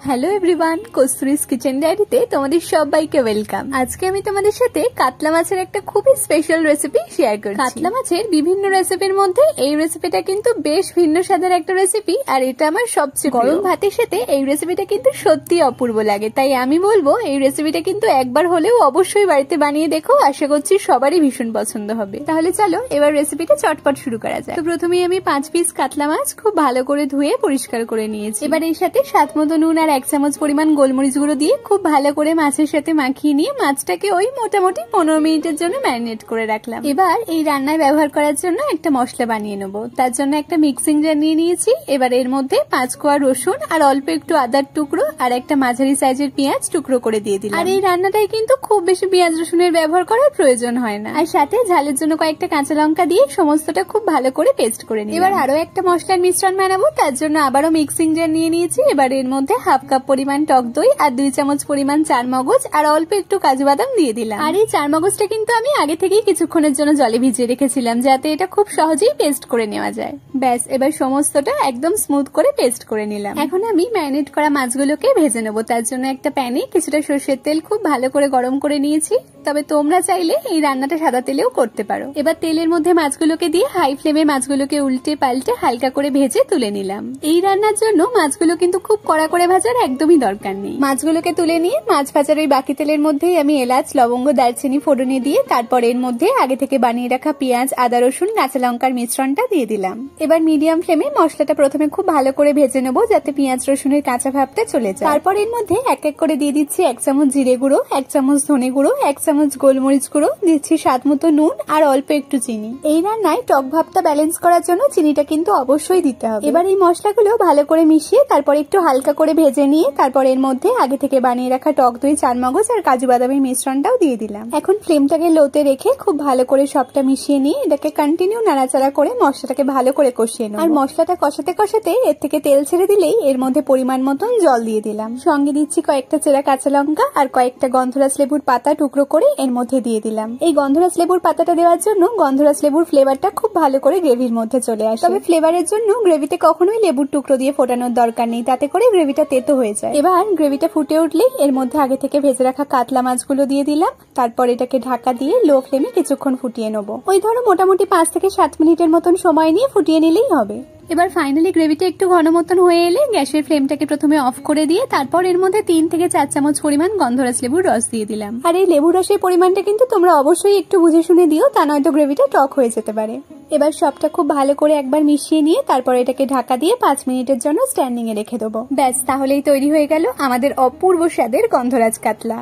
Hello everyone, কস্তুরীজ kitchen ডায়েরিতে তোমাদের সবাইকে ওয়েলকাম। আজকে আমি তোমাদের সাথে কাতলা মাছের একটা খুবই স্পেশাল রেসিপি শেয়ার করছি। কাতলা মাছের বিভিন্ন রেসিপির মধ্যে এই রেসিপিটা কিন্তু বেশ ভিন্ন স্বাদের একটা রেসিপি, আর এটা আমার সবচেয়ে গরম ভাতের সাথে এই রেসিপিটা কিন্তু সত্যি অপূর্ব লাগে। তাই আমি বলবো এই রেসিপিটা কিন্তু একবার হলেও অবশ্যই বাড়িতে বানিয়ে দেখো, আশা করছি সবারই ভীষণ পছন্দ হবে। তাহলে চলো এবার রেসিপিটা চটপট শুরু করা যায়। তো প্রথমেই আমি 5 পিস কাতলা মাছ খুব ভালো করে ধুয়ে পরিষ্কার করে নিয়েছি। এবার এর সাথে স্বাদ মতো নুন আর 1 চামচ পরিমাণ গোলমরিচ গুঁড়ো দিয়ে খুব ভালো করে মাছের সাথে মাখিয়ে নিয়ে মাছটাকে ওই মোটামুটি 15 মিনিটের জন্য ম্যারিনেট করে রাখলাম। এবার এই রান্নায় ব্যবহার করার জন্য একটা মশলা বানিয়ে নেবো। তার জন্য একটা মিক্সিং জার নিয়ে নিয়েছি। এবার এর মধ্যে 5 কোয়া রসুন আর অল্প একটু আদার টুকরো আর একটা মাঝারি সাইজের পেঁয়াজ টুকরো করে দিয়ে দিলাম। আর এই রান্নাটায় কিন্তু খুব বেশি পেঁয়াজ রসুনের ব্যবহার করার প্রয়োজন হয় না। আর সাথে ঝালের জন্য কয়েকটা কাঁচা লঙ্কা দিয়ে সমস্তটা খুব ভালো করে পেস্ট করে নিই। এবার আরো একটা মশলার মিশ্রণ বানাবো, তার জন্য আবারও মিক্সিং জার নিয়ে নিয়েছি। এবার এর মধ্যে হাফ কাপ পরিমাণ টক দই আর 2 চামচ পরিমাণ চারমগজ আর অল্প একটু কাজু বাদাম দিয়ে দিলাম। আর এই চারমগজটা কিন্তু আমি আগে থেকেই কিছুক্ষণের জন্য জলে ভিজিয়ে রেখেছিলাম, যাতে এটা খুব সহজেই পেস্ট করে নেওয়া যায়। ব্যাস, এবার সমস্তটা একদম স্মুথ করে পেস্ট করে নিলাম। এখন আমি ম্যারিনেট করা মাছগুলোকে ভেজে নেবো। তার জন্য একটা প্যানে কিছুটা সরষের তেল খুব ভালো করে গরম করে নিয়েছি। তবে তোমরা চাইলে এই রান্নাটা সাদা তেলেও করতে পারো। এবার তেলের মধ্যে মাছগুলোকে দিয়ে হাই ফ্লেমে মাছগুলোকে উল্টে পাল্টে হালকা করে ভেজে তুলে নিলাম। এই রান্নার জন্য মাছগুলো কিন্তু খুব কড়া করে ভাজার একদমই দরকার নেই। মাছগুলোকে তুলে নিয়ে মাছ ভাজার ওই বাকি তেলের মধ্যেই আমি এলাচ, লবঙ্গ, দারচিনি ফোড়নে দিয়ে তারপর এর মধ্যে আগে থেকে বানিয়ে রাখা পেঁয়াজ, আদা, রসুন, কাঁচা লঙ্কার মিশ্রণটা দিয়ে দিলাম। এবার মিডিয়াম ফ্লেমে মশলাটা প্রথমে খুব ভালো করে ভেজে নেবো, যাতে পেঁয়াজ রসুনের কাঁচা ভাবটা চলে যায়। তারপর এর মধ্যে এক এক করে দিয়ে দিচ্ছি 1 চামচ জিরে গুঁড়ো, 1 চামচ ধনে গুঁড়ো, 1 চামচ গোলমরিচ গুঁড়ো, দিচ্ছি স্বাদ মতো নুন আর অল্প একটু চিনি। এই রান্নায় টক ভাবটা ব্যালেন্স করার জন্য চিনিটা কিন্তু অবশ্যই দিতে হবে। এবার এই মশলাগুলো ভালো করে মিশিয়ে তারপর একটু হালকা করে ভেজে নিয়ে তারপর এর মধ্যে আগে থেকে বানিয়ে রাখা টক দই, চারমগজ আর কাজু বাদামের মিশ্রণটাও দিয়ে দিলাম। এখন ফ্লেমটাকে লোতে রেখে খুব ভালো করে সবটা মিশিয়ে নিয়ে এটাকে কন্টিনিউ নাড়াচাড়া করে মশলাটাকে ভালো করে কষিয়ে নেব। আর মশলাটা কষাতে কষাতে এর থেকে তেল ছেড়ে দিলেই এর মধ্যে পরিমাণ মতন জল দিয়ে দিলাম। সঙ্গে দিচ্ছি কয়েকটা চেরা কাঁচা লঙ্কা আর কয়েকটা গন্ধরাজ লেবুর পাতা টুকরো করে এর মধ্যে দিয়ে দিলাম। এই গন্ধরাজ লেবুর পাতাটা দেওয়ার জন্য গন্ধরাজ লেবুর ফ্লেভারটা খুব ভালো করে গ্রেভির মধ্যে চলে আসে। তবে ফ্লেভারের জন্য গ্রেভিতে কখনোই লেবুর টুকরো দিয়ে ফোটানোর দরকার নেই, তাতে করে গ্রেভিটা তেতো হয়ে যায়। এবার গ্রেভিটা ফুটে উঠলেই এর মধ্যে আগে থেকে ভেজে রাখা কাতলা মাছগুলো দিয়ে দিলাম। তারপর এটাকে ঢাকা দিয়ে লো ফ্লেমে কিছুক্ষণ ফুটিয়ে নেবো। ওই ধরো মোটামুটি 5 থেকে 7 মিনিটের মতন সময় নিয়ে ফুটিয়ে নিলেই হবে। এবার ফাইনালি গ্রেভিটা একটু ঘন মতন হয়ে এলে গ্যাসের ফ্লেমটাকে প্রথমে অফ করে দিয়ে তারপর এর মধ্যে 3 থেকে 4 চামচ পরিমাণ গন্ধরাজ লেবুর রস দিয়ে দিলাম। আর এই লেবুর রসের পরিমাণটা কিন্তু তোমরা অবশ্যই একটু বুঝে শুনে দিও, তা নয়তো গ্রেভিটা টক হয়ে যেতে পারে। এবার সবটা খুব ভালো করে একবার মিশিয়ে নিয়ে তারপর এটাকে ঢাকা দিয়ে 5 মিনিটের জন্য স্ট্যান্ডিং এ রেখে দেবো। ব্যাস, তাহলেই তৈরি হয়ে গেল আমাদের অপূর্ব স্বাদের গন্ধরাজ কাতলা।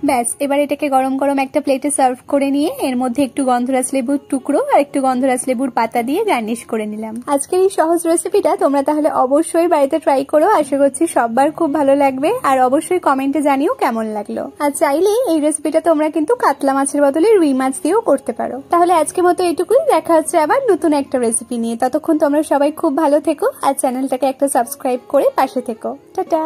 ব্যাস, এবার এটাকে গরম গরম একটা প্লেটে সার্ভ করে নিয়ে এর মধ্যে একটু গন্ধরাজ লেবুর টুকরো আর একটু গন্ধরাজ লেবুর পাতা দিয়ে গার্নিশ করে নিলাম। আজকের এই সহজ রেসিপিটা তোমরা তাহলে অবশ্যই বাড়িতে ট্রাই করো, আশা করছি সবার খুব ভালো লাগবে। আর অবশ্যই কমেন্টে জানিও কেমন লাগলো। আর চাইলে এই রেসিপিটা তোমরা কিন্তু কাতলা মাছের বদলে রুই মাছ দিয়েও করতে পারো। তাহলে আজকের মতো এটুকুই, দেখা হচ্ছে আবার নতুন একটা রেসিপি নিয়ে। ততক্ষণ তোমরা সবাই খুব ভালো থেকো আর চ্যানেলটাকে একটা সাবস্ক্রাইব করে পাশে থেকো। টাটা।